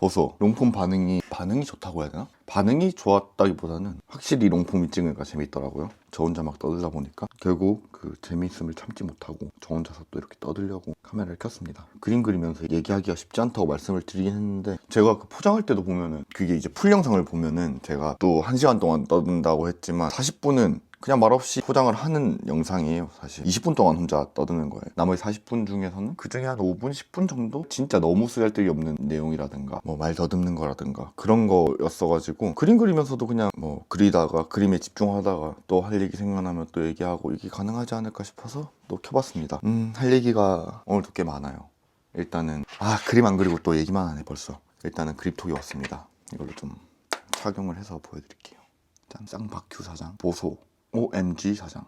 보소 롱폼 반응이 좋다고 해야 되나? 반응이 좋았다기보다는 확실히 롱폼이 찍으니까 재밌더라고요. 저 혼자 막 떠들다 보니까 결국 그 재미있음을 참지 못하고 저 혼자서 또 이렇게 떠들려고 카메라를 켰습니다. 그림 그리면서 얘기하기가 쉽지 않다고 말씀을 드리긴 했는데, 제가 그 포장할 때도 보면은 그게 이제 풀 영상을 보면은 제가 또 1시간 동안 떠든다고 했지만 40분은 그냥 말없이 포장을 하는 영상이에요. 사실 20분 동안 혼자 떠드는 거예요. 나머지 40분 중에서는 그중에 한 5분, 10분 정도 진짜 너무 쓰잘데기 없는 내용이라든가 뭐 말 더듬는 거라든가 그런 거였어가지고, 그림 그리면서도 그냥 뭐 그리다가 그림에 집중하다가 또 할 얘기 생각나면 또 얘기하고 이게 가능하지 않을까 싶어서 또 켜봤습니다. 할 얘기가 오늘도 꽤 많아요. 일단은 그림 안 그리고 또 얘기만 하네 벌써. 일단은 그립톡이 왔습니다. 이걸로 좀 착용을 해서 보여드릴게요. 짠, 쌍박큐 사장, 보소, OMG 사장,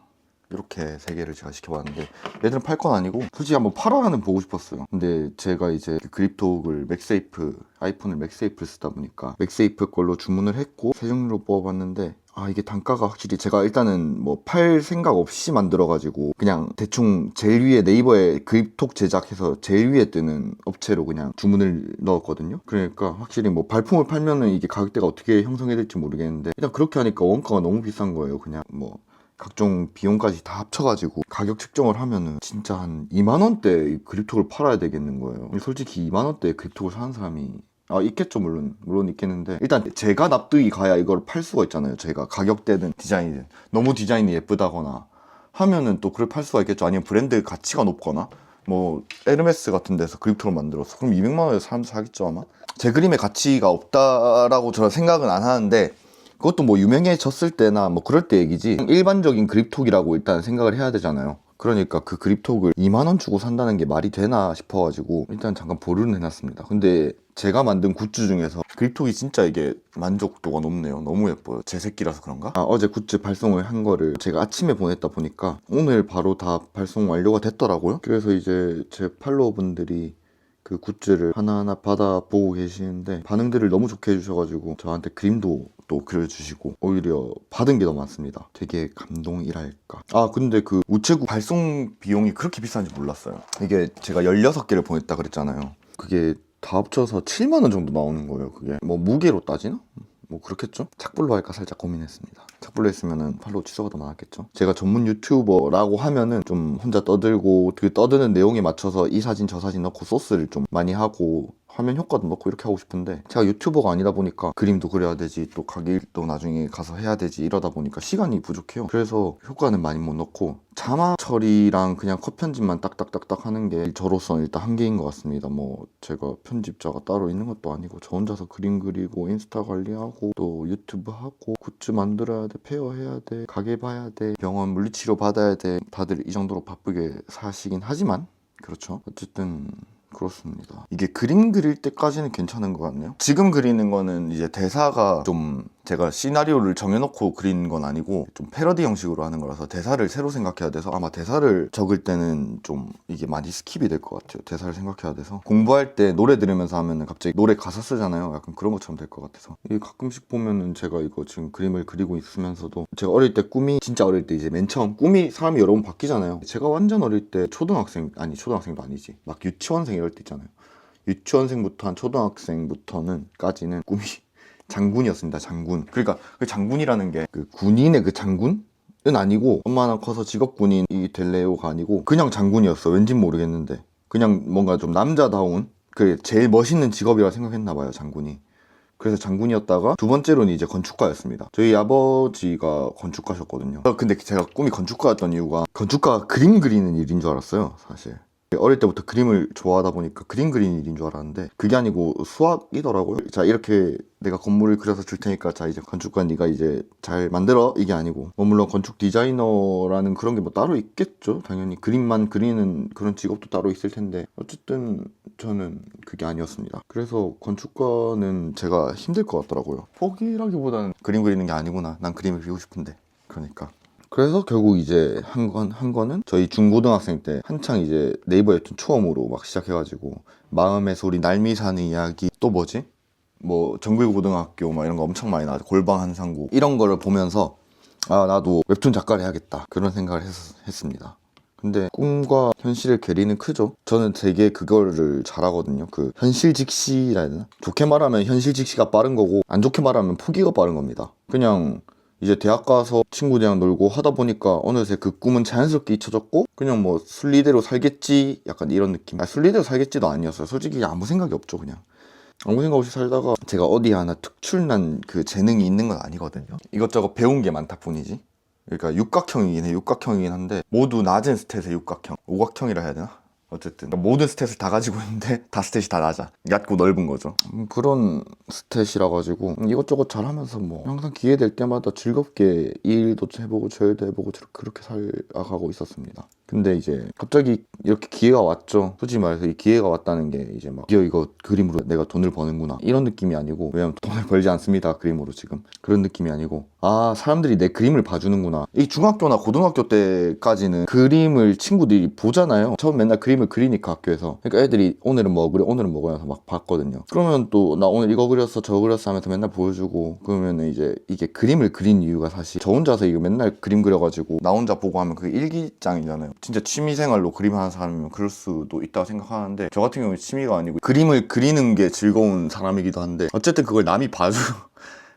이렇게 3개를 제가 시켜봤는데 얘들은 팔 건 아니고 솔직히 한번 팔아라는 보고 싶었어요. 근데 제가 이제 그 그립톡을 맥세이프, 아이폰을 맥세이프를 쓰다 보니까 맥세이프 걸로 주문을 했고 새 종류로 뽑아봤는데 이게 단가가 확실히, 제가 일단은 뭐 팔 생각 없이 만들어가지고 그냥 대충 제일 위에 네이버에 그립톡 제작해서 제일 위에 뜨는 업체로 그냥 주문을 넣었거든요. 그러니까 확실히 뭐 발품을 팔면은 이게 가격대가 어떻게 형성이 될지 모르겠는데, 일단 그렇게 하니까 원가가 너무 비싼 거예요. 그냥 뭐 각종 비용까지 다 합쳐가지고 가격 측정을 하면은 진짜 한 2만원대 그립톡을 팔아야 되겠는 거예요. 솔직히 2만원대 그립톡을 사는 사람이 있겠죠. 물론 있겠는데, 일단 제가 납득이 가야 이걸 팔 수가 있잖아요. 제가 가격대든 디자인이든 너무 디자인이 예쁘다거나 하면은 또 그걸 팔 수가 있겠죠. 아니면 브랜드 가치가 높거나 뭐 에르메스 같은 데서 그립톡을 만들었어, 그럼 200만원에 사람들 사겠죠 아마. 제 그림의 가치가 없다라고 저는 생각은 안 하는데, 그것도 뭐 유명해졌을 때나 뭐 그럴 때 얘기지, 일반적인 그립톡이라고 일단 생각을 해야 되잖아요. 그러니까 그 그립톡을 2만원 주고 산다는 게 말이 되나 싶어가지고 일단 잠깐 보류는 해놨습니다. 근데 제가 만든 굿즈 중에서 그립톡이 진짜 이게 만족도가 높네요. 너무 예뻐요. 제 새끼라서 그런가? 어제 굿즈 발송을 한 거를 제가 아침에 보냈다 보니까 오늘 바로 다 발송 완료가 됐더라고요. 그래서 이제 제 팔로워분들이 그 굿즈를 하나하나 받아보고 계시는데 반응들을 너무 좋게 해주셔가지고 저한테 그림도 또 그려주시고 오히려 받은 게 더 많습니다. 되게 감동이랄까. 근데 그 우체국 발송 비용이 그렇게 비싼지 몰랐어요. 이게 제가 16개를 보냈다 그랬잖아요. 그게 다 합쳐서 7만원 정도 나오는 거예요. 그게 뭐 무게로 따지나? 뭐 그렇겠죠? 착불로 할까 살짝 고민했습니다. 착불로 했으면은 팔로우 취소가 더 많았겠죠? 제가 전문 유튜버라고 하면은 좀 혼자 떠들고 그 떠드는 내용에 맞춰서 이 사진 저 사진 넣고 소스를 좀 많이 하고 화면 효과도 넣고 이렇게 하고 싶은데, 제가 유튜버가 아니다 보니까 그림도 그려야 되지, 또 가게도 나중에 가서 해야 되지, 이러다 보니까 시간이 부족해요. 그래서 효과는 많이 못 넣고 자막 처리랑 그냥 컷 편집만 딱딱딱딱 하는 게 저로서는 일단 한계인 것 같습니다. 뭐 제가 편집자가 따로 있는 것도 아니고 저 혼자서 그림 그리고 인스타 관리하고 또 유튜브 하고 굿즈 만들어야 돼, 페어 해야 돼, 가게 봐야 돼, 병원 물리치료 받아야 돼. 다들 이 정도로 바쁘게 사시긴 하지만 그렇죠. 어쨌든 그렇습니다. 이게 그림 그릴 때까지는 괜찮은 것 같네요. 지금 그리는 거는 이제 대사가 좀 제가 시나리오를 정해놓고 그린 건 아니고 좀 패러디 형식으로 하는 거라서 대사를 새로 생각해야 돼서 아마 대사를 적을 때는 좀 이게 많이 스킵이 될 것 같아요. 대사를 생각해야 돼서 공부할 때 노래 들으면서 하면은 갑자기 노래 가사 쓰잖아요. 약간 그런 것처럼 될 것 같아서. 이게 가끔씩 보면은 제가 이거 지금 그림을 그리고 있으면서도 제가 어릴 때 꿈이, 진짜 어릴 때 이제 맨 처음 꿈이 사람이 여러 번 바뀌잖아요. 제가 완전 어릴 때 초등학생도 아니지, 막 유치원생 이럴 때 있잖아요. 유치원생부터 한 초등학생부터는 까지는 꿈이 장군이었습니다. 장군. 그러니까 그 장군이라는 게 그 군인의 그 장군은 아니고 엄마나 커서 직업군인이 될래요가 아니고 그냥 장군이었어. 왠진 모르겠는데 그냥 뭔가 좀 남자다운, 그 제일 멋있는 직업이라 생각했나 봐요, 장군이. 그래서 장군이었다가 두 번째로는 이제 건축가였습니다. 저희 아버지가 건축가셨거든요. 근데 제가 꿈이 건축가였던 이유가 건축가가 그림 그리는 일인 줄 알았어요, 사실. 어릴 때부터 그림을 좋아하다 보니까 그림 그리는 일인 줄 알았는데 그게 아니고 수학이더라고요. 자, 이렇게 내가 건물을 그려서 줄 테니까 자 이제 건축가 네가 이제 잘 만들어, 이게 아니고 뭐 물론 건축 디자이너라는 그런 게 뭐 따로 있겠죠. 당연히 그림만 그리는 그런 직업도 따로 있을 텐데 어쨌든 저는 그게 아니었습니다. 그래서 건축가는 제가 힘들 것 같더라고요. 포기라기보다는 그림 그리는 게 아니구나, 난 그림을 그리고 싶은데. 그러니까 그래서 결국 이제 한 거는 저희 중고등학생 때 한창 이제 네이버 웹툰 처음으로 막 시작해가지고 마음의 소리, 날미 사는 이야기, 또 뭐지? 뭐 정글고등학교 막 이런 거 엄청 많이 나왔죠. 골방 한상국 이런 거를 보면서 나도 웹툰 작가를 해야겠다 그런 생각을 했습니다. 근데 꿈과 현실의 괴리는 크죠. 저는 되게 그거를 잘하거든요. 그 현실 직시라 해야 되나? 좋게 말하면 현실 직시가 빠른 거고 안 좋게 말하면 포기가 빠른 겁니다. 그냥 이제 대학 가서 친구들이랑 놀고 하다 보니까 어느새 그 꿈은 자연스럽게 잊혀졌고 그냥 뭐 순리대로 살겠지 약간 이런 느낌. 순리대로 살겠지도 아니었어요. 솔직히 아무 생각이 없죠. 그냥 아무 생각 없이 살다가 제가 어디 하나 특출난 그 재능이 있는 건 아니거든요. 이것저것 배운 게 많다 뿐이지. 그러니까 육각형이긴 해. 육각형이긴 한데 모두 낮은 스탯의 육각형. 오각형이라 해야 되나? 어쨌든 그러니까 모든 스탯을 다 가지고 있는데 다 스탯이 다 낮아. 얕고 넓은 거죠. 그런 스탯이라 가지고 이것저것 잘하면서 뭐 항상 기회 될 때마다 즐겁게 이 일도 해보고 저 일도 해보고 그렇게 살아가고 있었습니다. 근데 이제 갑자기 이렇게 기회가 왔죠. 솔직히 말해서 이 기회가 왔다는 게 이제 막 드디어 이거 그림으로 내가 돈을 버는구나 이런 느낌이 아니고, 왜냐면 돈을 벌지 않습니다 그림으로 지금. 그런 느낌이 아니고 사람들이 내 그림을 봐주는구나. 이 중학교나 고등학교 때까지는 그림을 친구들이 보잖아요. 처음 맨날 그림을 그리니까 학교에서. 그러니까 애들이 오늘은 뭐 그래 오늘은 뭐 그래서 막 봤거든요. 그러면 또 나 오늘 이거 그렸어 저 그렸어 하면서 맨날 보여주고, 그러면 이제 이게 그림을 그린 이유가 사실 저 혼자서 이거 맨날 그림 그려가지고 나 혼자 보고 하면 그게 일기장이잖아요. 진짜 취미생활로 그림하는 사람이면 그럴 수도 있다고 생각하는데 저 같은 경우는 취미가 아니고 그림을 그리는 게 즐거운 사람이기도 한데, 어쨌든 그걸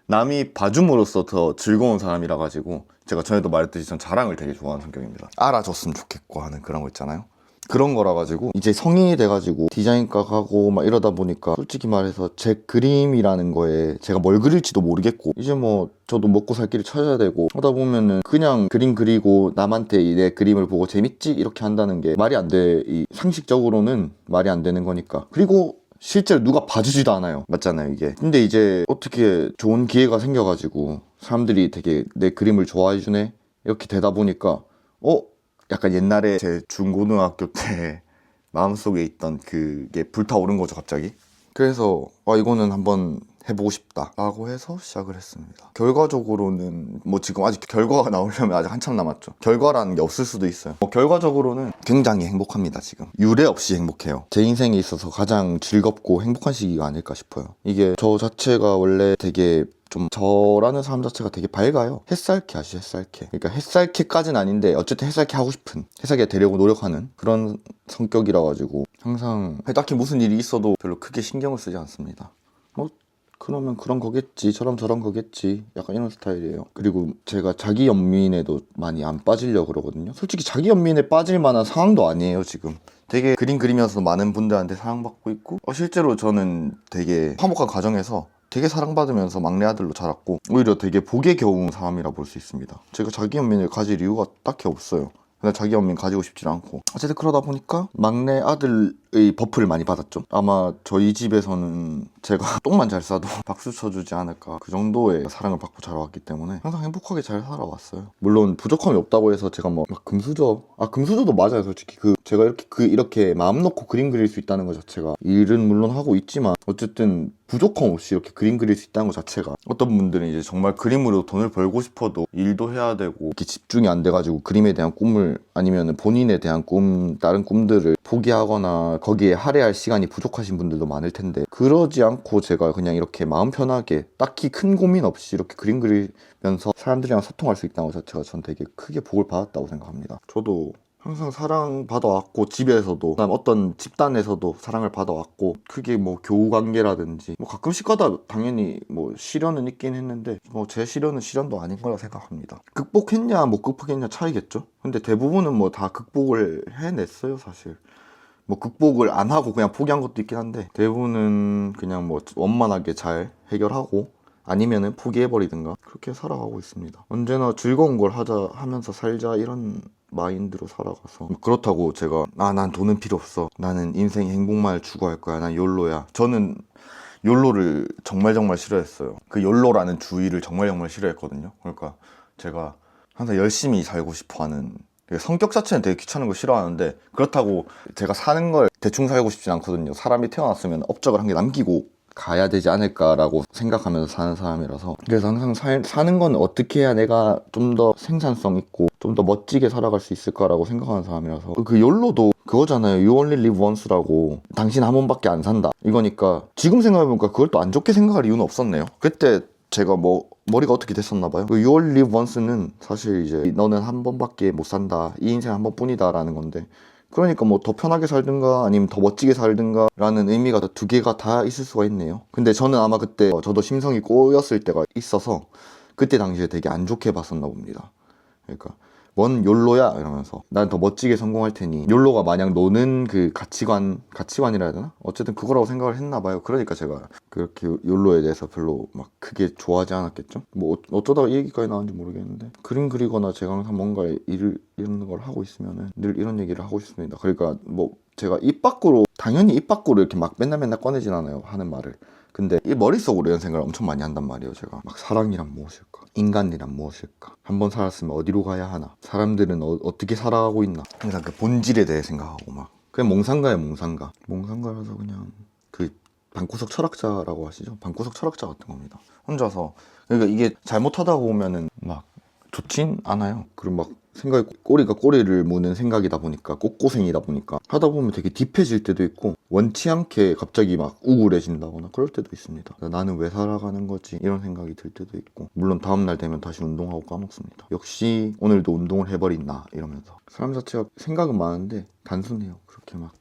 남이 봐줌으로써 더 즐거운 사람이라 가지고, 제가 전에도 말했듯이 전 자랑을 되게 좋아하는 성격입니다. 알아줬으면 좋겠고 하는 그런 거 있잖아요. 그런 거라 가지고 이제 성인이 돼가지고 디자인과 가고 막 이러다 보니까 솔직히 말해서 제 그림이라는 거에 제가 뭘 그릴지도 모르겠고, 이제 뭐 저도 먹고 살 길을 찾아야 되고 하다 보면은 그냥 그림 그리고 남한테 내 그림을 보고 재밌지 이렇게 한다는 게 말이 안 돼. 이 상식적으로는 말이 안 되는 거니까. 그리고 실제로 누가 봐주지도 않아요. 맞잖아요 이게. 근데 이제 어떻게 좋은 기회가 생겨가지고 사람들이 되게 내 그림을 좋아해주네 이렇게 되다 보니까 약간 옛날에 제 중고등학교 때 마음속에 있던 그게 불타오른 거죠 갑자기. 그래서 이거는 한번 해보고 싶다 라고 해서 시작을 했습니다. 결과적으로는 뭐 지금 아직 결과가 나오려면 아직 한참 남았죠. 결과라는 게 없을 수도 있어요. 결과적으로는 굉장히 행복합니다. 지금 유례 없이 행복해요. 제 인생에 있어서 가장 즐겁고 행복한 시기가 아닐까 싶어요. 이게 저 자체가 원래 되게 좀 저라는 사람 자체가 되게 밝아요. 햇살캐 아시죠? 햇살캐. 그러니까 햇살캐까지는 아닌데 어쨌든 햇살캐 하고 싶은, 햇살캐 되려고 노력하는 그런 성격이라 가지고 항상 딱히 무슨 일이 있어도 별로 크게 신경을 쓰지 않습니다. 그러면 그런 거겠지 저런 거겠지 약간 이런 스타일이에요. 그리고 제가 자기 연민에도 많이 안 빠지려고 그러거든요. 솔직히 자기 연민에 빠질 만한 상황도 아니에요 지금. 되게 그림 그리면서 많은 분들한테 사랑받고 있고 실제로 저는 되게 화목한 가정에서 되게 사랑받으면서 막내 아들로 자랐고 오히려 되게 복에 겨운 사람이라 볼 수 있습니다. 제가 자기 연민을 가질 이유가 딱히 없어요. 그냥 자기 연민 가지고 싶지 않고, 어쨌든 그러다 보니까 막내 아들의 버프를 많이 받았죠. 아마 저희 집에서는 제가 똥만 잘 싸도 박수 쳐주지 않을까, 그 정도의 사랑을 받고 자라왔기 때문에 항상 행복하게 잘 살아왔어요. 물론 부족함이 없다고 해서 제가 막 금수저 금수저도 맞아요. 솔직히 제가 이렇게 마음 놓고 그림 그릴 수 있다는 것 자체가, 일은 물론 하고 있지만 어쨌든 부족함 없이 이렇게 그림 그릴 수 있다는 것 자체가, 어떤 분들은 이제 정말 그림으로 돈을 벌고 싶어도 일도 해야 되고 이렇게 집중이 안 돼가지고 그림에 대한 꿈을, 아니면 본인에 대한 다른 꿈들을 포기하거나 거기에 할애할 시간이 부족하신 분들도 많을 텐데, 그러지 않고 제가 그냥 이렇게 마음 편하게 딱히 큰 고민 없이 이렇게 그림 그리면서 사람들이랑 소통할 수 있다는 것 자체가 전 되게 크게 복을 받았다고 생각합니다. 저도 항상 사랑받아왔고, 집에서도 어떤 집단에서도 사랑을 받아왔고, 크게 뭐 교우 관계라든지 뭐 가끔씩 가다 당연히 뭐 시련은 있긴 했는데 뭐 제 시련은 시련도 아닌 거라 생각합니다. 극복했냐 못 극복했냐 차이겠죠. 근데 대부분은 뭐 다 극복을 해냈어요 사실. 뭐 극복을 안 하고 그냥 포기한 것도 있긴 한데, 대부분은 그냥 뭐 원만하게 잘 해결하고 아니면은 포기해버리든가 그렇게 살아가고 있습니다. 언제나 즐거운 걸 하면서 살자 이런 마인드로 살아가서. 그렇다고 제가 난 돈은 필요 없어, 나는 인생의 행복만을 추구할 거야, 난 욜로야. 저는 욜로를 정말 싫어했어요. 그 욜로라는 주의를 정말 싫어했거든요. 그러니까 제가 항상 열심히 살고 싶어하는, 성격 자체는 되게 귀찮은 거 싫어하는데 그렇다고 제가 사는 걸 대충 살고 싶진 않거든요. 사람이 태어났으면 업적을 한 개 남기고 가야 되지 않을까라고 생각하면서 사는 사람이라서, 그래서 항상 사는 건 어떻게 해야 내가 좀 더 생산성 있고 좀 더 멋지게 살아갈 수 있을까라고 생각하는 사람이라서, 그 욜로도 그거잖아요. You only live once라고, 당신 한 번밖에 안 산다 이거니까. 지금 생각해보니까 그걸 또 안 좋게 생각할 이유는 없었네요. 그때 제가 뭐 머리가 어떻게 됐었나 봐요. 그 You Only Live Once는 사실 이제 너는 한 번밖에 못 산다, 이 인생 한 번뿐이다 라는 건데, 그러니까 뭐 더 편하게 살든가 아니면 더 멋지게 살든가 라는 의미가 두 개가 다 있을 수가 있네요. 근데 저는 아마 그때 저도 심성이 꼬였을 때가 있어서 그때 당시에 되게 안 좋게 봤었나 봅니다. 그러니까 뭔 욜로야 이러면서 난 더 멋지게 성공할 테니, 욜로가 마냥 노는 그 가치관이라 해야 되나? 어쨌든 그거라고 생각을 했나 봐요. 그러니까 제가 그렇게 욜로에 대해서 별로 막 크게 좋아하지 않았겠죠. 뭐 어쩌다가 이 얘기까지 나왔는지 모르겠는데, 그림 그리거나 제가 항상 뭔가 이런 걸 하고 있으면은 늘 이런 얘기를 하고 싶습니다. 그러니까 뭐 제가 당연히 입 밖으로 이렇게 막 맨날 꺼내진 않아요, 하는 말을. 근데 이 머릿속으로 이런 생각을 엄청 많이 한단 말이에요. 제가 막 사랑이란 무엇일까? 인간이란 무엇일까? 한번 살았으면 어디로 가야 하나? 사람들은 어떻게 살아가고 있나? 항상 그 본질에 대해 생각하고 막. 그냥 몽상가예요, 몽상가. 몽상가라서 그냥 그 방구석 철학자라고 하시죠? 방구석 철학자 같은 겁니다. 혼자서. 그러니까 이게 잘못하다 보면은 막 좋진 않아요. 그리고 막 생각이 꼬리가 꼬리를 무는 생각이다 보니까, 꽃고생이다 보니까 하다 보면 되게 딥해질 때도 있고, 원치 않게 갑자기 막 우울해진다거나 그럴 때도 있습니다. 나는 왜 살아가는 거지? 이런 생각이 들 때도 있고, 물론 다음날 되면 다시 운동하고 까먹습니다. 역시 오늘도 운동을 해버린 나 이러면서. 사람 자체가 생각은 많은데 단순해요. 그렇게 막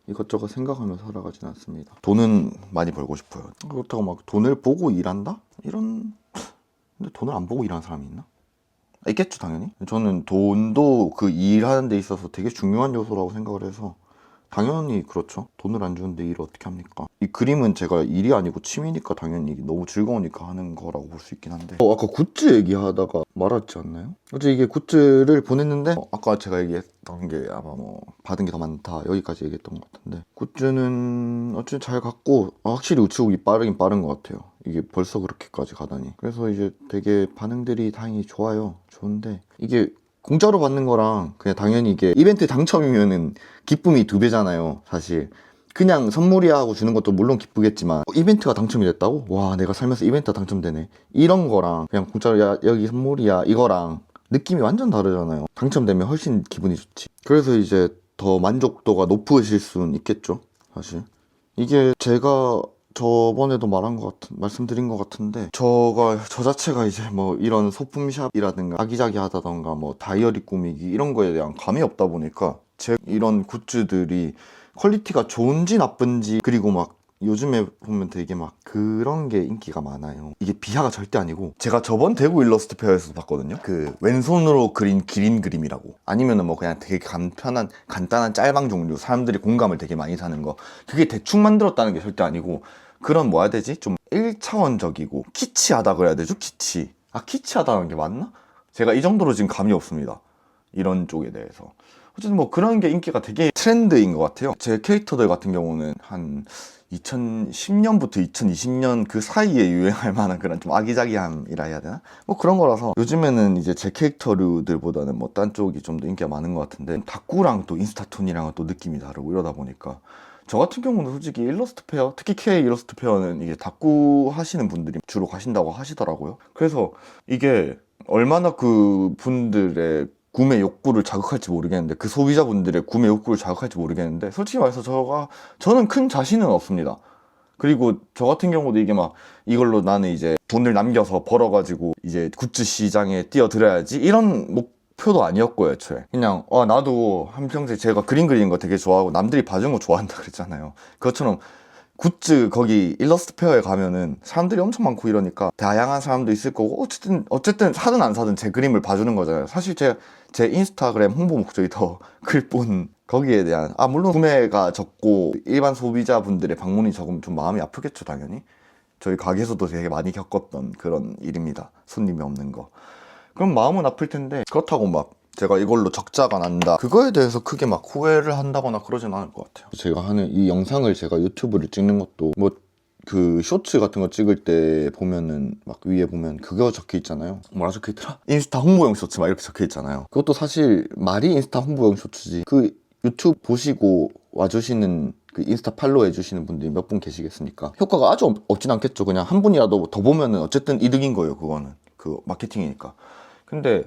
이것저것 생각하며 살아가진 않습니다. 돈은 많이 벌고 싶어요. 그렇다고 막 돈을 보고 일한다? 근데 돈을 안 보고 일하는 사람이 있나? 있겠죠, 당연히. 저는 돈도 그 일하는 데 있어서 되게 중요한 요소라고 생각을 해서, 당연히 그렇죠. 돈을 안 주는데 일을 어떻게 합니까? 이 그림은 제가 일이 아니고 취미니까 당연히 너무 즐거우니까 하는 거라고 볼 수 있긴 한데, 아까 굿즈 얘기하다가 말았지 않나요? 어제 이게 굿즈를 보냈는데, 아까 제가 얘기했던 게 아마 뭐 받은 게 더 많다 여기까지 얘기했던 것 같은데, 굿즈는 어쨌든 잘 갔고, 확실히 우체국이 빠르긴 빠른 것 같아요. 이게 벌써 그렇게까지 가다니. 그래서 이제 되게 반응들이 다행히 좋아요. 좋은데, 이게 공짜로 받는 거랑 그냥 당연히 이게 이벤트 당첨이면은 기쁨이 2배잖아요, 사실. 그냥 선물이야 하고 주는 것도 물론 기쁘겠지만, 이벤트가 당첨이 됐다고? 와, 내가 살면서 이벤트가 당첨되네, 이런 거랑 그냥 공짜로 야 여기 선물이야 이거랑 느낌이 완전 다르잖아요. 당첨되면 훨씬 기분이 좋지. 그래서 이제 더 만족도가 높으실 수는 있겠죠, 사실. 이게 제가 저번에도 말씀드린 것 같은데, 저 자체가 이제 뭐 이런 소품샵이라든가 아기자기하다던가 뭐 다이어리 꾸미기 이런 거에 대한 감이 없다 보니까, 제 이런 굿즈들이 퀄리티가 좋은지 나쁜지, 그리고 막 요즘에 보면 되게 막 그런 게 인기가 많아요. 이게 비하가 절대 아니고, 제가 저번 대구 일러스트 페어에서 봤거든요. 그 왼손으로 그린 기린 그림이라고, 아니면은 뭐 그냥 되게 간단한 짤방 종류, 사람들이 공감을 되게 많이 사는 거, 그게 대충 만들었다는 게 절대 아니고, 그런 뭐라 해야 되지? 좀 1차원적이고 키치하다 그래야 되죠? 키치하다는 게 맞나? 제가 이 정도로 지금 감이 없습니다, 이런 쪽에 대해서. 어쨌든 뭐 그런 게 인기가 되게 트렌드인 것 같아요. 제 캐릭터들 같은 경우는 한 2010년부터 2020년 그 사이에 유행할 만한 그런 좀 아기자기함이라 해야 되나? 뭐 그런 거라서 요즘에는 이제 제 캐릭터들보다는 뭐 딴 쪽이 좀 더 인기가 많은 것 같은데, 다꾸랑 또 인스타툰이랑은 또 느낌이 다르고 이러다 보니까, 저 같은 경우는 솔직히 일러스트 페어, 특히 K 일러스트 페어는 이게 다꾸 하시는 분들이 주로 가신다고 하시더라고요. 그래서 이게 얼마나 그 분들의 구매 욕구를 자극할지 모르겠는데, 그 소비자분들의 구매 욕구를 자극할지 모르겠는데, 솔직히 말해서 저는 큰 자신은 없습니다. 그리고 저 같은 경우도 이게 막 이걸로 나는 이제 돈을 남겨서 벌어가지고 이제 굿즈 시장에 뛰어들어야지 이런 목표도 아니었고요, 애초에. 그냥 나도 한평생, 제가 그림 그리는 거 되게 좋아하고 남들이 봐주는 거 좋아한다 그랬잖아요. 그것처럼 굿즈 거기 일러스트 페어에 가면은 사람들이 엄청 많고 이러니까 다양한 사람도 있을 거고, 어쨌든 사든 안 사든 제 그림을 봐주는 거잖아요. 사실 제 인스타그램 홍보 목적이 더 클 뿐, 거기에 대한 물론 구매가 적고 일반 소비자분들의 방문이 적으면 좀 마음이 아프겠죠, 당연히. 저희 가게에서도 되게 많이 겪었던 그런 일입니다, 손님이 없는 거. 그럼 마음은 아플 텐데, 그렇다고 막 제가 이걸로 적자가 난다, 그거에 대해서 크게 막 후회를 한다거나 그러진 않을 것 같아요. 제가 하는 이 영상을, 제가 유튜브를 찍는 것도 뭐 그 쇼츠 같은 거 찍을 때 보면은 막 위에 보면 그거 적혀 있잖아요. 뭐라 적혀 있더라? 인스타 홍보용 쇼츠 막 이렇게 적혀 있잖아요. 그것도 사실 말이 인스타 홍보용 쇼츠지, 그 유튜브 보시고 와주시는, 그 인스타 팔로우 해주시는 분들이 몇 분 계시겠습니까? 효과가 아주 없진 않겠죠. 그냥 한 분이라도 더 보면은 어쨌든 이득인 거예요, 그거는. 그 마케팅이니까. 근데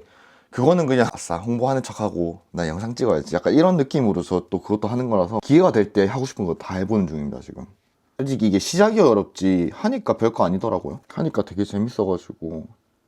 그거는 그냥 아싸 홍보하는 척하고 나 영상 찍어야지, 약간 이런 느낌으로서 또 그것도 하는 거라서, 기회가 될 때 하고 싶은 거 다 해보는 중입니다, 지금. 솔직히 이게 시작이 어렵지 하니까 별거 아니더라고요. 하니까 되게 재밌어가지고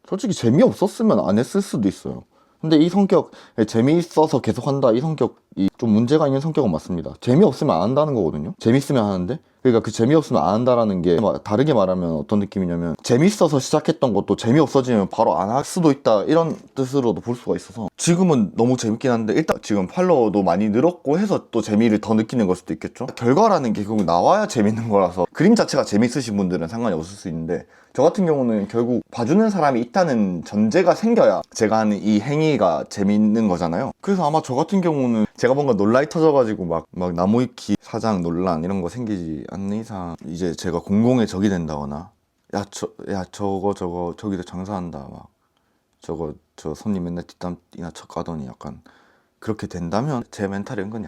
솔직히 재미없었으면 안 했을 수도 있어요. 근데 이 성격, 재미있어서 계속한다, 이 성격이 좀 문제가 있는 성격은 맞습니다. 재미없으면 안 한다는 거거든요. 재밌으면 하는데, 그러니까 그 재미없으면 안 한다라는 게 다르게 말하면 어떤 느낌이냐면, 재밌어서 시작했던 것도 재미없어지면 바로 안 할 수도 있다, 이런 뜻으로도 볼 수가 있어서, 지금은 너무 재밌긴 한데 일단 지금 팔로워도 많이 늘었고 해서 또 재미를 더 느끼는 걸 수도 있겠죠. 결과라는 게 결국 나와야 재밌는 거라서, 그림 자체가 재밌으신 분들은 상관이 없을 수 있는데, 저 같은 경우는 결국 봐주는 사람이 있다는 전제가 생겨야 제가 하는 이 행위가 재밌는 거잖아요. 그래서 아마 저 같은 경우는 제가 뭔가 논란이 터져가지고 막 나무위키 사장 논란 이런 거 생기지 않는 이상, 이제 제가 공공의 적이 된다거나, 저거 저기서 장사한다, 막 저 손님 맨날 뒷담이나 쳐 까더니, 약간 그렇게 된다면 제 멘탈이 은근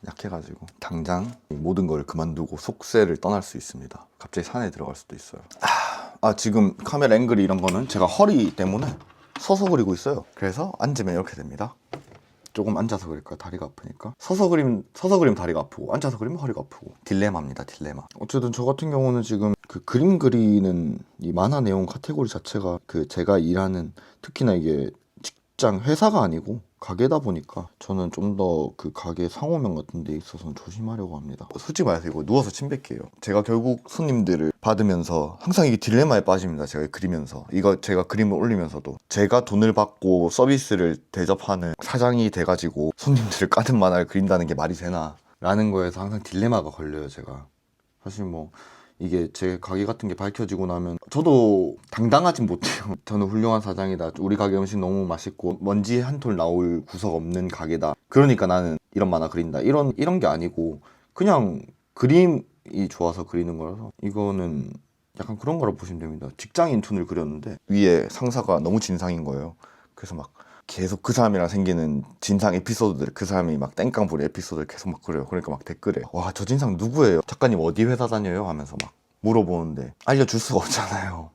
약해가지고 당장 모든 걸 그만두고 속세를 떠날 수 있습니다. 갑자기 산에 들어갈 수도 있어요. 지금 카메라 앵글이 이런 거는 제가 허리 때문에 서서 그리고 있어요. 그래서 앉으면 이렇게 됩니다. 조금 앉아서 그릴까요? 다리가 아프니까. 서서 그리면 다리가 아프고, 앉아서 그리면 허리가 아프고. 딜레마입니다, 딜레마. 어쨌든 저 같은 경우는 지금 그 그림 그리는 이 만화 내용 카테고리 자체가 그 제가 일하는, 특히나 이게 직장 회사가 아니고 가게다 보니까 저는 좀 더 그 가게 상호명 같은 데 있어서는 조심하려고 합니다. 솔직히 말해서 이거 누워서 침 뱉기예요. 제가 결국 손님들을 받으면서 항상 이게 딜레마에 빠집니다. 제가 그리면서, 이거 제가 그림을 올리면서도 제가 돈을 받고 서비스를 대접하는 사장이 돼가지고 손님들을 까는 만화를 그린다는 게 말이 되나 라는 거에서 항상 딜레마가 걸려요. 제가 사실 뭐 이게 제 가게 같은 게 밝혀지고 나면 저도 당당하진 못해요. 저는 훌륭한 사장이다, 우리 가게 음식 너무 맛있고 먼지 한 톨 나올 구석 없는 가게다, 그러니까 나는 이런 만화 그린다, 이런 게 아니고 그냥 그림이 좋아서 그리는 거라서, 이거는 약간 그런 거라 보시면 됩니다. 직장인 툰을 그렸는데 위에 상사가 너무 진상인 거예요. 그래서 막 계속 그 사람이랑 생기는 진상 에피소드들, 그 사람이 막 땡깡 부리 에피소드를 계속 막 그려요. 그러니까 막 댓글에 와, 저 진상 누구예요? 작가님 어디 회사 다녀요? 하면서 막 물어보는데 알려줄 수가 없잖아요.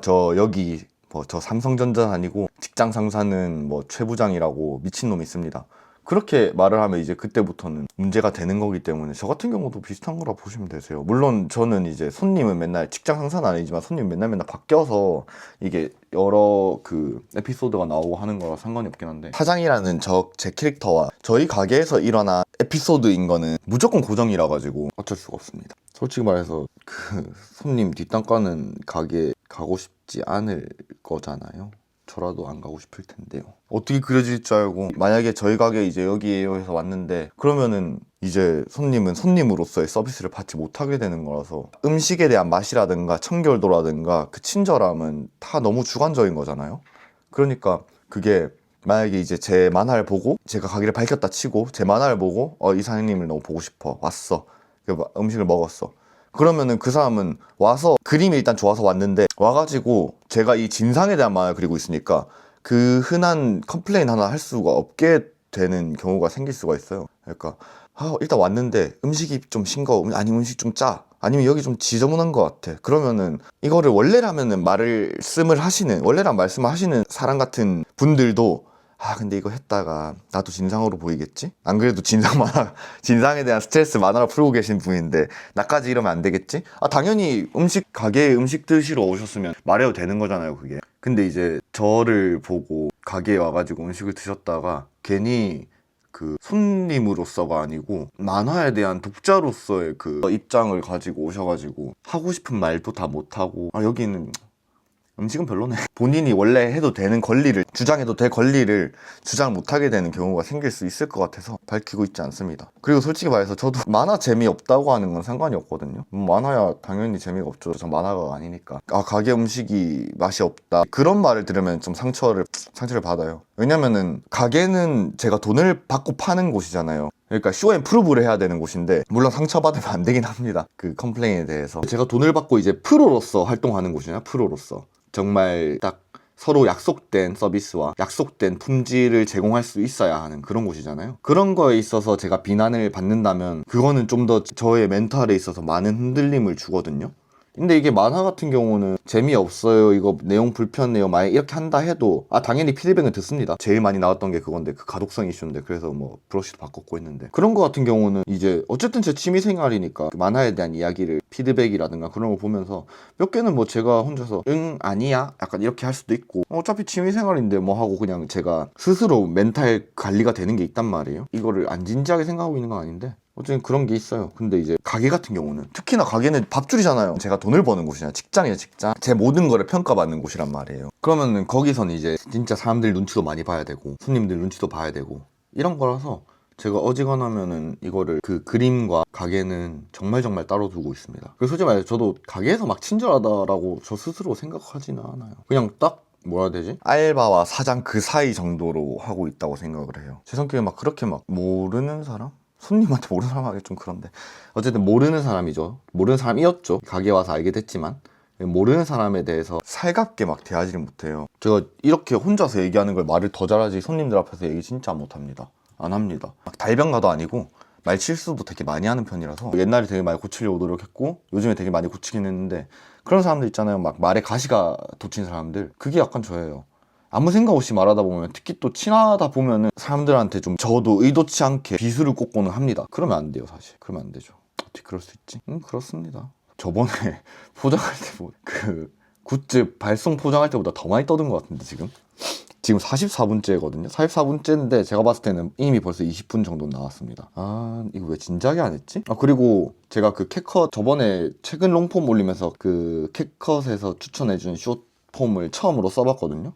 저 여기 저 삼성전자 다니고 직장 상사는 최 부장이라고 미친놈이 있습니다. 그렇게 말을 하면 이제 그때부터는 문제가 되는 거기 때문에 저 같은 경우도 비슷한 거라 보시면 되세요. 물론 저는 이제 손님은 맨날, 직장 상사는 아니지만 손님 맨날 바뀌어서 이게 여러 그 에피소드가 나오고 하는 거라 상관이 없긴 한데, 사장이라는 제 캐릭터와 저희 가게에서 일어난 에피소드인 거는 무조건 고정이라 가지고 어쩔 수가 없습니다. 솔직히 말해서 그 손님 뒷담 까는 가게 가고 싶지 않을 거잖아요. 저라도 안 가고 싶을 텐데요. 어떻게 그려질 줄 알고, 만약에 저희 가게 이제 여기에요 해서 왔는데, 그러면은 이제 손님은 손님으로서의 서비스를 받지 못하게 되는 거라서, 음식에 대한 맛이라든가 청결도라든가 그 친절함은 다 너무 주관적인 거잖아요. 그러니까 그게 만약에 이제 제 만화를 보고, 제가 가게를 밝혔다 치고 제 만화를 보고 이 사장님을 너무 보고 싶어 왔어, 음식을 먹었어, 그러면은 그 사람은 와서, 그림이 일단 좋아서 왔는데 와가지고 제가 이 진상에 대한 만화를 그리고 있으니까 그 흔한 컴플레인 하나 할 수가 없게 되는 경우가 생길 수가 있어요. 그러니까 일단 왔는데 음식이 좀 싱거워, 아니면 음식 좀 짜, 아니면 여기 좀 지저분한 것 같아, 그러면은 이거를 원래라면 말씀을 하시는 사람 같은 분들도 근데 이거 했다가 나도 진상으로 보이겠지? 안 그래도 진상에 대한 스트레스 만화로 풀고 계신 분인데 나까지 이러면 안 되겠지? 당연히 가게에 음식 드시러 오셨으면 말해도 되는 거잖아요, 그게. 근데 이제 저를 보고 가게에 와가지고 음식을 드셨다가 괜히 그 손님으로서가 아니고 만화에 대한 독자로서의 그 입장을 가지고 오셔가지고 하고 싶은 말도 다 못하고, 여기는 음식은 별로네, 본인이 원래 해도 되는 권리를, 주장해도 될 권리를 주장 못하게 되는 경우가 생길 수 있을 것 같아서 밝히고 있지 않습니다. 그리고 솔직히 말해서 저도 만화 재미없다고 하는 건 상관이 없거든요. 만화야 당연히 재미가 없죠. 저 만화가 아니니까. 가게 음식이 맛이 없다, 그런 말을 들으면 좀 상처를 받아요. 왜냐면은 가게는 제가 돈을 받고 파는 곳이잖아요. 그러니까 쇼앤프루브를 해야 되는 곳인데, 물론 상처받으면 안 되긴 합니다, 그 컴플레인에 대해서. 제가 돈을 받고 이제 프로로서 활동하는 곳이냐, 프로로서 정말 딱 서로 약속된 서비스와 약속된 품질을 제공할 수 있어야 하는 그런 곳이잖아요. 그런 거에 있어서 제가 비난을 받는다면 그거는 좀 더 저의 멘탈에 있어서 많은 흔들림을 주거든요. 근데 이게 만화 같은 경우는 재미없어요, 이거 내용 불편해요, 만약 이렇게 한다 해도 당연히 피드백은 듣습니다. 제일 많이 나왔던 게 그건데, 그 가독성 이슈인데, 그래서 뭐 브러쉬도 바꿨고 했는데, 그런 거 같은 경우는 이제 어쨌든 제 취미생활이니까 그 만화에 대한 이야기를 피드백이라든가 그런 거 보면서 몇 개는 뭐 제가 혼자서 응 아니야 약간 이렇게 할 수도 있고, 어차피 취미생활인데 뭐 하고 그냥 제가 스스로 멘탈 관리가 되는 게 있단 말이에요. 이거를 안 진지하게 생각하고 있는 건 아닌데 어쨌든 그런 게 있어요. 근데 이제 가게 같은 경우는, 특히나 가게는 밥줄이잖아요. 제가 돈을 버는 곳이잖아요. 직장이에요, 직장. 제 모든 거를 평가받는 곳이란 말이에요. 그러면은 거기서는 이제 진짜 사람들 눈치도 많이 봐야 되고, 손님들 눈치도 봐야 되고, 이런 거라서 제가 어지간하면은 이거를 그 그림과 가게는 정말 따로 두고 있습니다. 그래서 솔직히 말해서 저도 가게에서 막 친절하다라고 저 스스로 생각하지는 않아요. 그냥 딱 뭐라 해야 되지? 알바와 사장 그 사이 정도로 하고 있다고 생각을 해요. 제 성격이 막 그렇게 막 모르는 사람? 손님한테 모르는 사람 하기 좀 그런데, 어쨌든 모르는 사람이죠. 모르는 사람이었죠. 가게 와서 알게 됐지만 모르는 사람에 대해서 살갑게 막 대하지를 못해요. 제가 이렇게 혼자서 얘기하는 걸 말을 더 잘하지 손님들 앞에서 얘기 진짜 못합니다. 안 합니다. 막 달변가도 아니고 말 실수도 되게 많이 하는 편이라서 옛날에 되게 많이 고치려고 노력했고 요즘에 되게 많이 고치긴 했는데, 그런 사람들 있잖아요. 막 말에 가시가 돋친 사람들, 그게 약간 저예요. 아무 생각 없이 말하다 보면, 특히 또 친하다 보면은 사람들한테 좀 저도 의도치 않게 비수를 꽂고는 합니다. 그러면 안 돼요, 사실. 그러면 안 되죠. 어떻게 그럴 수 있지? 그렇습니다. 저번에 포장할 때 그 굿즈 발송 포장할 때보다 더 많이 떠든 것 같은데, 지금 44분째거든요. 44분째인데 제가 봤을 때는 이미 벌써 20분 정도 나왔습니다. 이거 왜 진작에 안 했지? 그리고 제가 그 캣컷 저번에 최근 롱폼 올리면서 그 캣컷에서 추천해준 숏폼을 처음으로 써봤거든요.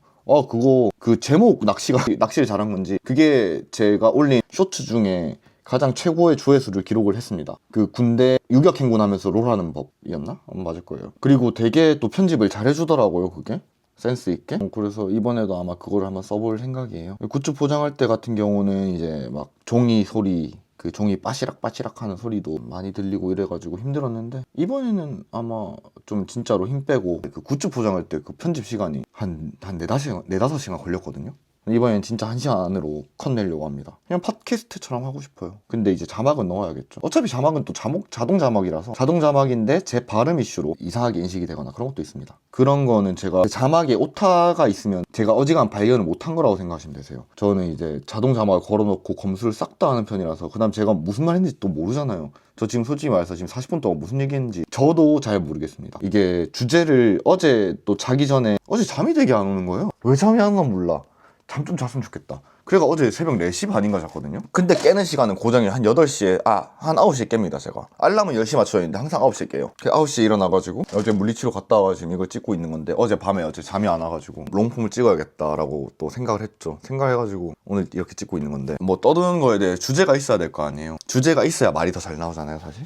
그거 그 제목 낚시를 잘한 건지, 그게 제가 올린 쇼트 중에 가장 최고의 조회수를 기록을 했습니다. 그 군대 유격 행군하면서 롤하는 법이었나? 맞을 거예요. 그리고 되게 또 편집을 잘 해주더라고요, 그게. 센스 있게. 그래서 이번에도 아마 그걸 한번 써볼 생각이에요. 굿즈 포장할 때 같은 경우는 이제 막 종이 소리, 그 종이 빠시락 하는 소리도 많이 들리고 이래가지고 힘들었는데, 이번에는 아마 좀 진짜로 힘 빼고, 그 굿즈 포장할 때 그 편집 시간이 한 4-5시간 걸렸거든요. 이번엔 진짜 1시간 안으로 컷 내려고 합니다. 그냥 팟캐스트처럼 하고 싶어요. 근데 이제 자막은 넣어야겠죠. 어차피 자막은 또 자동 자막이라서, 자동 자막인데 제 발음 이슈로 이상하게 인식이 되거나 그런 것도 있습니다. 그런 거는 제가 자막에 오타가 있으면 제가 어지간한 발견을 못한 거라고 생각하시면 되세요. 저는 이제 자동 자막을 걸어놓고 검수를 싹 다 하는 편이라서, 그 다음 제가 무슨 말 했는지 또 모르잖아요. 저 지금 솔직히 말해서 지금 40분 동안 무슨 얘기했는지 저도 잘 모르겠습니다. 이게 주제를 어제 또 자기 전에, 어제 잠이 되게 안 오는 거예요. 왜 잠이 안 오나 몰라. 잠 좀 잤으면 좋겠다. 그래가 어제 새벽 4시 반인가 잤거든요. 근데 깨는 시간은 고정이 한 8시에, 한 9시에 깹니다, 제가. 알람은 10시 맞춰져 있는데 항상 9시에 깨요. 9시에 일어나가지고 어제 물리치료 갔다 와서 지금 이걸 찍고 있는 건데, 어제 잠이 안 와가지고 롱폼을 찍어야겠다라고 또 생각을 했죠. 생각해가지고 오늘 이렇게 찍고 있는 건데, 뭐 떠드는 거에 대해 주제가 있어야 될 거 아니에요. 주제가 있어야 말이 더 잘 나오잖아요, 사실.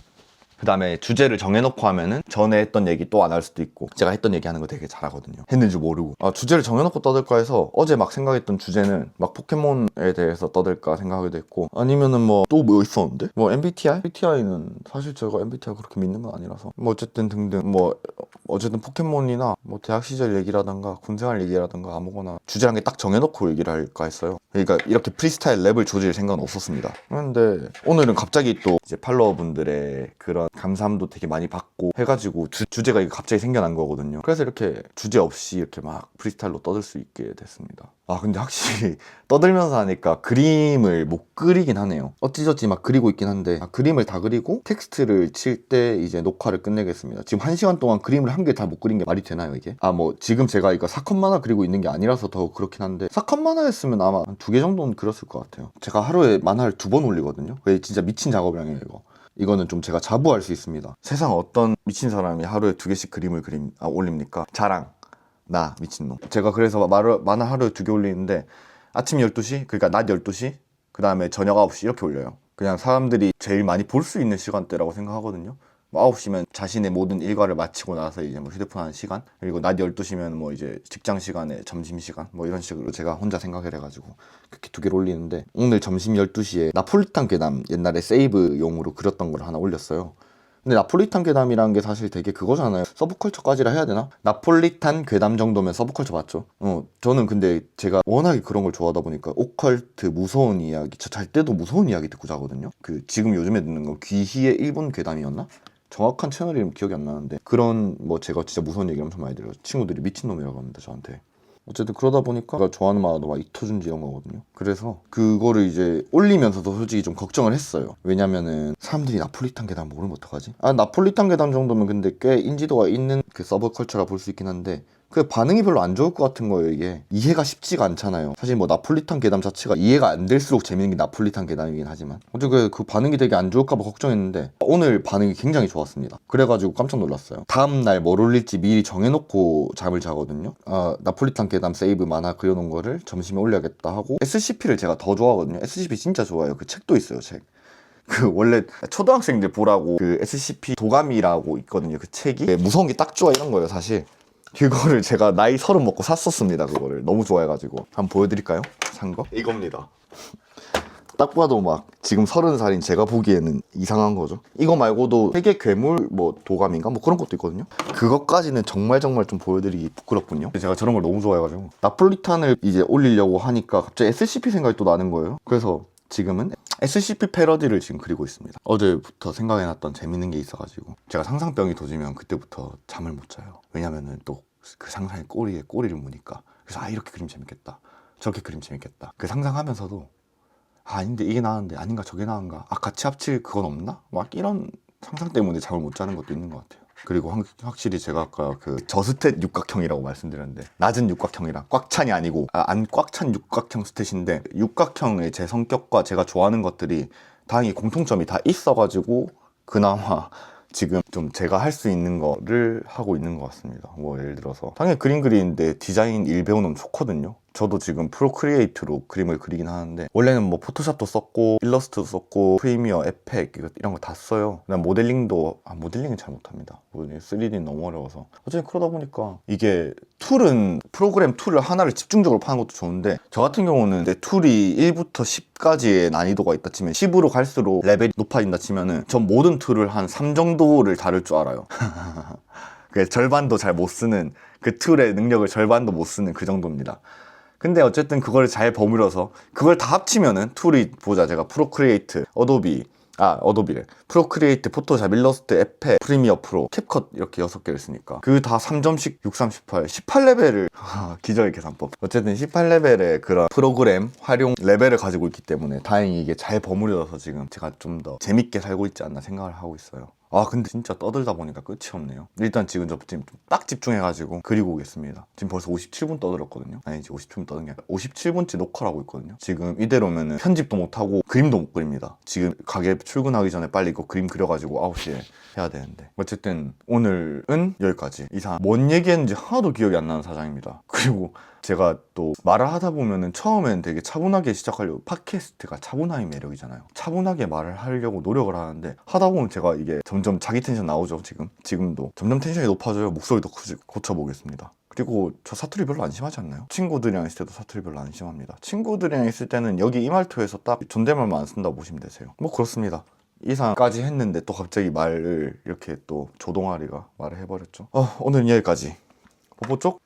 그 다음에 주제를 정해놓고 하면은 전에 했던 얘기 또 안 할 수도 있고, 제가 했던 얘기 하는 거 되게 잘하거든요. 했는지 모르고. 주제를 정해놓고 떠들까 해서 어제 막 생각했던 주제는 막 포켓몬에 대해서 떠들까 생각하기도 했고, 아니면은 뭐 또 뭐 있었는데? 뭐 MBTI? MBTI는 사실 제가 MBTI 그렇게 믿는 건 아니라서 뭐 어쨌든 등등, 뭐 어쨌든 포켓몬이나 뭐 대학 시절 얘기라던가 군생활 얘기라던가 아무거나 주제란 게 딱 정해놓고 얘기를 할까 했어요. 그러니까 이렇게 프리스타일 랩을 조질 생각은 없었습니다. 그런데 오늘은 갑자기 또 이제 팔로워분들의 그런 감사함도 되게 많이 받고 해가지고 주제가 갑자기 생겨난 거거든요. 그래서 이렇게 주제 없이 이렇게 막 프리스타일로 떠들 수 있게 됐습니다. 근데 확실히 떠들면서 하니까 그림을 못 그리긴 하네요. 어찌저찌 막 그리고 있긴 한데, 그림을 다 그리고 텍스트를 칠 때 이제 녹화를 끝내겠습니다. 지금 1시간 동안 그림을 한 개 다 못 그린 게 말이 되나요, 이게? 뭐 지금 제가 이거 사컷 만화 그리고 있는 게 아니라서 더 그렇긴 한데, 사컷 만화였으면 아마 한 2개 정도는 그렸을 것 같아요. 제가 하루에 만화를 2번 올리거든요. 그게 진짜 미친 작업량이에요, 이거. 이거는 좀 제가 자부할 수 있습니다. 세상 어떤 미친 사람이 하루에 2개씩 그림을 올립니까? 자랑. 나 미친놈. 제가 그래서 만화 하루에 2개 올리는데, 아침 12시, 그러니까 낮 12시, 그 다음에 저녁 9시 이렇게 올려요. 그냥 사람들이 제일 많이 볼 수 있는 시간대라고 생각하거든요. 뭐 9시면 자신의 모든 일과를 마치고 나서 이제 뭐 휴대폰 하는 시간, 그리고 낮 12시면 뭐 이제 직장 시간에 점심시간, 뭐 이런 식으로 제가 혼자 생각을 해가지고 그렇게 2개를 올리는데, 오늘 점심 12시에 나폴리탄 괴담 옛날에 세이브용으로 그렸던 걸 하나 올렸어요. 근데 나폴리탄 괴담이라는 게 사실 되게 그거잖아요. 서브컬처까지라 해야 되나? 나폴리탄 괴담 정도면 서브컬처 맞죠? 저는 근데 제가 워낙에 그런 걸 좋아하다 보니까 오컬트, 무서운 이야기, 저 잘 때도 무서운 이야기 듣고 자거든요. 지금 요즘에 듣는 건 귀희의 일본 괴담이었나? 정확한 채널 이름 기억이 안 나는데 그런 뭐 제가 진짜 무서운 얘기 엄청 많이 들어요. 친구들이 미친놈이라고 합니다 저한테. 어쨌든 그러다 보니까 제가 좋아하는 만화도 막 이토준지 이런 거거든요. 그래서 그거를 이제 올리면서도 솔직히 좀 걱정을 했어요. 왜냐면은 사람들이 나폴리탄 계단 모르면 어떡하지? 아 나폴리탄 계단 정도면 근데 꽤 인지도가 있는 그 서브컬처라 볼 수 있긴 한데 그 반응이 별로 안 좋을 것 같은 거예요. 이게 이해가 쉽지가 않잖아요. 사실 뭐 나폴리탄 계단 자체가 이해가 안 될수록 재밌는 게 나폴리탄 계단이긴 하지만 어쨌든 그 반응이 되게 안 좋을까 봐 걱정했는데 오늘 반응이 굉장히 좋았습니다. 그래가지고 깜짝 놀랐어요. 다음날 뭘 올릴지 미리 정해놓고 잠을 자거든요. 아 나폴리탄 계단 세이브 만화 그려놓은 거를 점심에 올려야겠다 하고 SCP를 제가 더 좋아하거든요. SCP 진짜 좋아해요. 그 책도 있어요. 책. 그 원래 초등학생들 보라고 그 SCP 도가미라고 있거든요. 그 책이 무서운 게 딱 좋아 이런 거예요 사실. 그거를 제가 나이 30 먹고 샀었습니다. 그거를 너무 좋아해가지고 한번 보여드릴까요? 산 거? 이겁니다. 딱 봐도 막 지금 30살인 제가 보기에는 이상한 거죠. 이거 말고도 세계 괴물 뭐 도감인가 뭐 그런 것도 있거든요. 그것까지는 정말 좀 보여드리기 부끄럽군요. 제가 저런 걸 너무 좋아해가지고 나폴리탄을 이제 올리려고 하니까 갑자기 SCP 생각이 또 나는 거예요. 그래서 지금은 SCP 패러디를 지금 그리고 있습니다. 어제부터 생각해놨던 재밌는 게 있어가지고 제가 상상병이 도지면 그때부터 잠을 못 자요. 왜냐면은 또 그 상상의 꼬리에 꼬리를 무니까. 그래서 아 이렇게 그림 재밌겠다, 저렇게 그림 재밌겠다. 그 상상하면서도 아 아닌데 이게 나은데 아닌가 저게 나은가, 아 같이 합칠 그건 없나? 막 이런 상상 때문에 잠을 못 자는 것도 있는 것 같아요. 그리고 확실히 제가 아까 그 저스탯 육각형이라고 말씀드렸는데 낮은 육각형이랑 꽉 찬이 아니고 안 꽉 찬 육각형 스탯인데 육각형의 제 성격과 제가 좋아하는 것들이 다행히 공통점이 다 있어가지고 그나마 지금 좀 제가 할 수 있는 거를 하고 있는 것 같습니다. 뭐 예를 들어서 당연히 그림 그리는데 디자인 일 배우면 좋거든요. 저도 지금 프로크리에이트로 그림을 그리긴 하는데 원래는 뭐 포토샵도 썼고 일러스트도 썼고 프리미어, 에펙 이런 거 다 써요. 그다음 모델링도 모델링은 잘 못합니다. 3D는 너무 어려워서 어쨌든 그러다 보니까 이게 툴은 프로그램 툴을 하나를 집중적으로 파는 것도 좋은데 저 같은 경우는 내 툴이 1부터 10까지의 난이도가 있다 치면 10으로 갈수록 레벨이 높아진다 치면은 전 모든 툴을 한 3 정도를 다룰 줄 알아요. 그 절반도 잘 못 쓰는 그 툴의 능력을 절반도 못 쓰는 그 정도입니다. 근데 어쨌든 그걸 잘 버무려서 그걸 다 합치면은 툴이 보자 제가 프로크리에이트, 어도비래. 프로크리에이트, 포토샵, 일러스트, 에펙, 프리미어 프로, 캡컷 이렇게 6개를 쓰니까 그 다 3점씩 6, 3, 18, 18레벨을 기적의 계산법. 어쨌든 18레벨의 그런 프로그램 활용 레벨을 가지고 있기 때문에 다행히 이게 잘 버무려져서 지금 제가 좀 더 재밌게 살고 있지 않나 생각을 하고 있어요. 아 근데 진짜 떠들다 보니까 끝이 없네요. 일단 지금 저 지금 딱 집중해가지고 그리고 오겠습니다. 지금 벌써 57분 떠들었거든요. 아니지 57분 떠든 게 아니라 57분째 녹화를 하고 있거든요. 지금 이대로면은 편집도 못하고 그림도 못 그립니다. 지금 가게 출근하기 전에 빨리 이거 그림 그려가지고 9시에 해야 되는데 어쨌든 오늘은 여기까지. 이상 뭔 얘기했는지 하나도 기억이 안 나는 사장입니다. 그리고 제가 또 말을 하다 보면은 처음엔 되게 차분하게 시작하려고, 팟캐스트가 차분함이 매력이잖아요. 차분하게 말을 하려고 노력을 하는데 하다 보면 제가 이게 점점 자기 텐션 나오죠. 지금도 점점 텐션이 높아져요. 목소리도 고쳐보겠습니다. 그리고 저 사투리 별로 안 심하지 않나요? 친구들이랑 있을 때도 사투리 별로 안 심합니다. 친구들이랑 있을 때는 여기 이말투에서 딱 존댓말만 안 쓴다고 보시면 되세요. 뭐 그렇습니다. 이상까지 했는데 또 갑자기 말을 이렇게 또 조동아리가 말을 해버렸죠. 오늘은 여기까지. 뽀뽀 쪽.